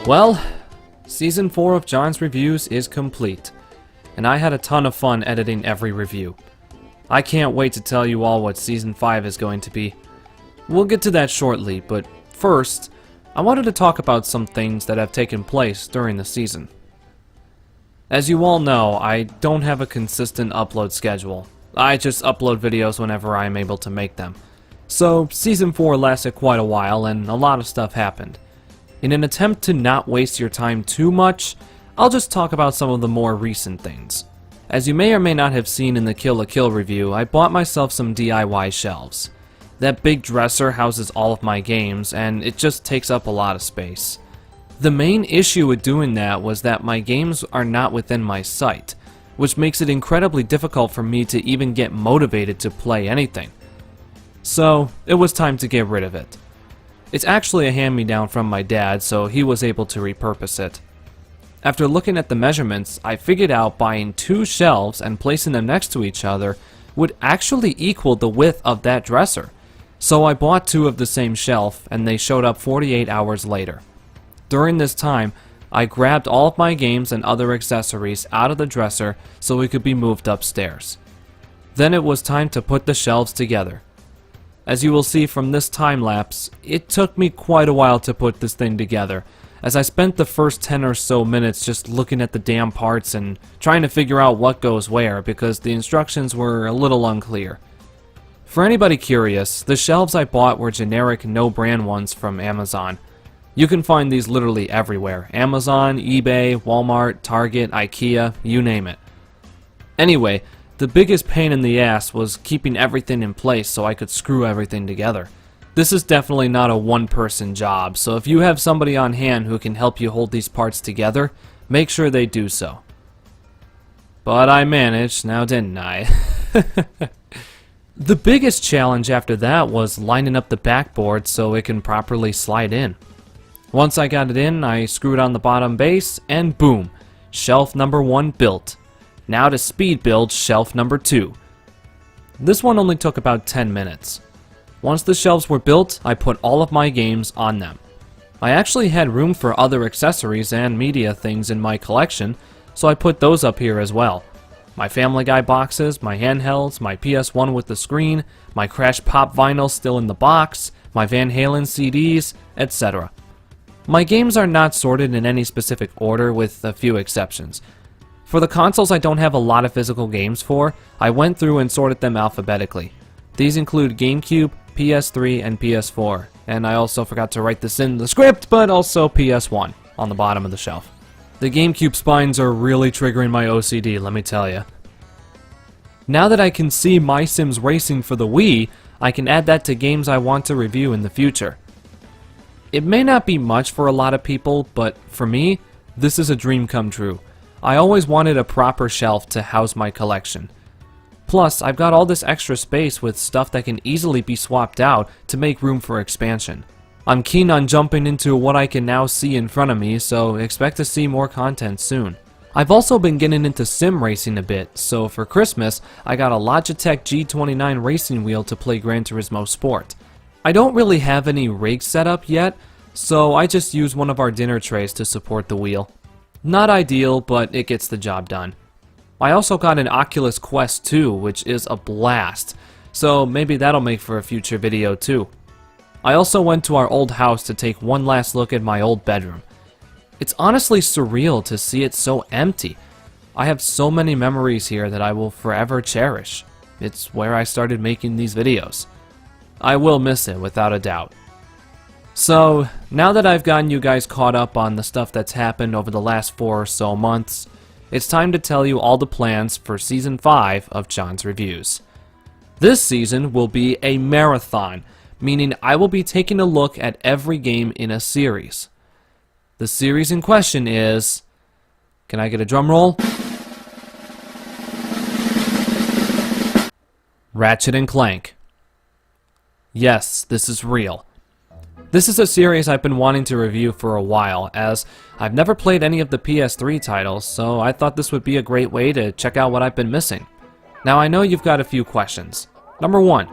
Well, Season 4 of John's Reviews is complete, and I had a ton of fun editing every review. I can't wait to tell you all what Season 5 is going to be. We'll get to that shortly, but first, I wanted to talk about some things that have taken place during the season. As you all know, I don't have a consistent upload schedule. I just upload videos whenever I am able to make them. So, Season 4 lasted quite a while, and a lot of stuff happened. In an attempt to not waste your time too much, I'll just talk about some of the more recent things. As you may or may not have seen in the Kill la Kill review, I bought myself some DIY shelves. That big dresser houses all of my games, and it just takes up a lot of space. The main issue with doing that was that my games are not within my sight, which makes it incredibly difficult for me to even get motivated to play anything. So, it was time to get rid of it. It's actually a hand-me-down from my dad, so he was able to repurpose it. After looking at the measurements, I figured out buying 2 shelves and placing them next to each other would actually equal the width of that dresser. So I bought 2 of the same shelf, and they showed up 48 hours later. During this time, I grabbed all of my games and other accessories out of the dresser so it could be moved upstairs. Then it was time to put the shelves together. As you will see from this time lapse, it took me quite a while to put this thing together, as I spent the first 10 or so minutes just looking at the damn parts and trying to figure out what goes where because the instructions were a little unclear. For anybody curious, the shelves I bought were generic no-brand ones from Amazon. You can find these literally everywhere: Amazon, eBay, Walmart, Target, IKEA, you name it. Anyway, the biggest pain in the ass was keeping everything in place so I could screw everything together. This is definitely not a one-person job, so if you have somebody on hand who can help you hold these parts together, make sure they do so. But I managed, now didn't I? The biggest challenge after that was lining up the backboard so it can properly slide in. Once I got it in, I screwed on the bottom base, and boom, shelf number 1 built. Now to speed build shelf number 2. This one only took about 10 minutes. Once the shelves were built, I put all of my games on them. I actually had room for other accessories and media things in my collection, so I put those up here as well. My Family Guy boxes, my handhelds, my PS1 with the screen, my Crash Pop vinyl still in the box, my Van Halen CDs, etc. My games are not sorted in any specific order with a few exceptions. For the consoles I don't have a lot of physical games for, I went through and sorted them alphabetically. These include GameCube, PS3, and PS4, and I also forgot to write this in the script, but also PS1 on the bottom of the shelf. The GameCube spines are really triggering my OCD, let me tell you. Now that I can see My Sims Racing for the Wii, I can add that to games I want to review in the future. It may not be much for a lot of people, but for me, this is a dream come true. I always wanted a proper shelf to house my collection. Plus, I've got all this extra space with stuff that can easily be swapped out to make room for expansion. I'm keen on jumping into what I can now see in front of me, so expect to see more content soon. I've also been getting into sim racing a bit, so for Christmas, I got a Logitech G29 racing wheel to play Gran Turismo Sport. I don't really have any rigs set up yet, so I just use one of our dinner trays to support the wheel. Not ideal, but it gets the job done. I also got an Oculus Quest 2, which is a blast, so maybe that'll make for a future video too. I also went to our old house to take one last look at my old bedroom. It's honestly surreal to see it so empty. I have so many memories here that I will forever cherish. It's where I started making these videos. I will miss it without a doubt. So, now that I've gotten you guys caught up on the stuff that's happened over the last 4 or so months, it's time to tell you all the plans for Season 5 of John's Reviews. This season will be a marathon, meaning I will be taking a look at every game in a series. The series in question is... Can I get a drum roll? Ratchet & Clank. Yes, this is real. This is a series I've been wanting to review for a while, as I've never played any of the PS3 titles, so I thought this would be a great way to check out what I've been missing. Now I know you've got a few questions. Number 1,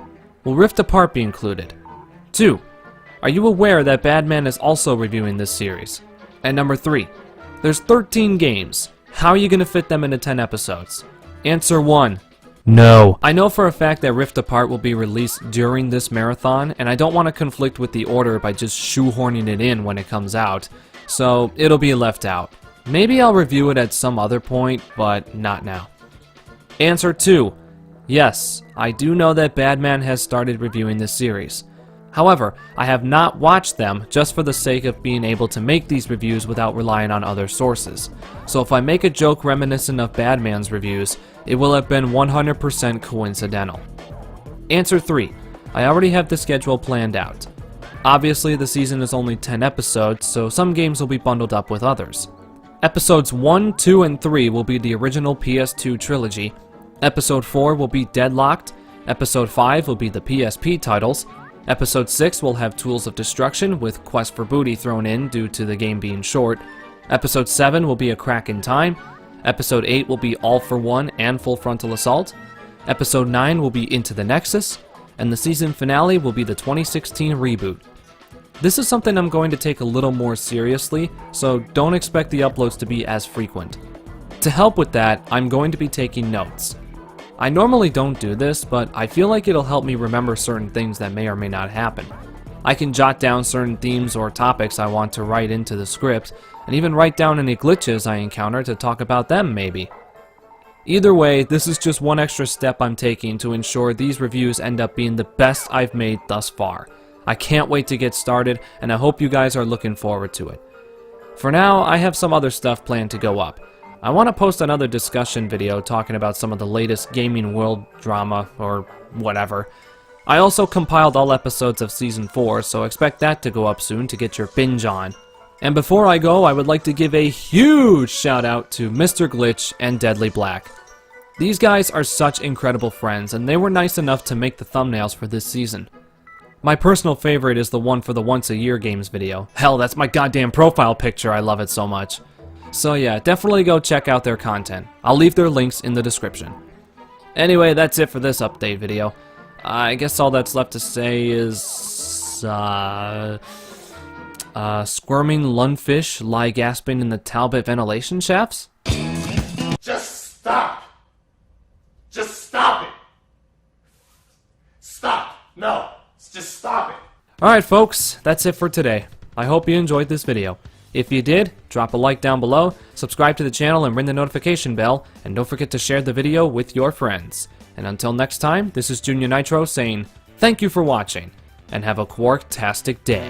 will Rift Apart be included? 2, are you aware that Badman is also reviewing this series? And number 3, there's 13 games. How are you going to fit them into 10 episodes? Answer 1. No. I know for a fact that Rift Apart will be released during this marathon, and I don't want to conflict with the order by just shoehorning it in when it comes out, so it'll be left out. Maybe I'll review it at some other point, but not now. Answer 2. Yes, I do know that Badman has started reviewing this series. However, I have not watched them just for the sake of being able to make these reviews without relying on other sources. So if I make a joke reminiscent of Badman's reviews, it will have been 100% coincidental. Answer 3. I already have the schedule planned out. Obviously, the season is only 10 episodes, so some games will be bundled up with others. Episodes 1, 2, and 3 will be the original PS2 trilogy. Episode 4 will be Deadlocked. Episode 5 will be the PSP titles. Episode 6 will have Tools of Destruction with Quest for Booty thrown in due to the game being short. Episode 7 will be A Crack in Time. Episode 8 will be All for One and Full Frontal Assault. Episode 9 will be Into the Nexus. And the season finale will be the 2016 reboot. This is something I'm going to take a little more seriously, so don't expect the uploads to be as frequent. To help with that, I'm going to be taking notes. I normally don't do this, but I feel like it'll help me remember certain things that may or may not happen. I can jot down certain themes or topics I want to write into the script, and even write down any glitches I encounter to talk about them maybe. Either way, this is just one extra step I'm taking to ensure these reviews end up being the best I've made thus far. I can't wait to get started, and I hope you guys are looking forward to it. For now, I have some other stuff planned to go up. I want to post another discussion video talking about some of the latest gaming world drama, or whatever. I also compiled all episodes of Season 4, so expect that to go up soon to get your binge on. And before I go, I would like to give a huge shout out to Mr. Glitch and Deadlyblack. These guys are such incredible friends, and they were nice enough to make the thumbnails for this season. My personal favorite is the one for the Once a Year Games video. Hell, that's my goddamn profile picture, I love it so much. So yeah, definitely go check out their content. I'll leave their links in the description. Anyway, that's it for this update video. I guess all that's left to say is... squirming lungfish lie gasping in the Talbot ventilation shafts? Just stop! Just stop it! Stop! No! Just stop it! Alright folks, that's it for today. I hope you enjoyed this video. If you did, drop a like down below, subscribe to the channel and ring the notification bell, and don't forget to share the video with your friends. And until next time, this is JuniorNitro saying thank you for watching, and have a quark-tastic day.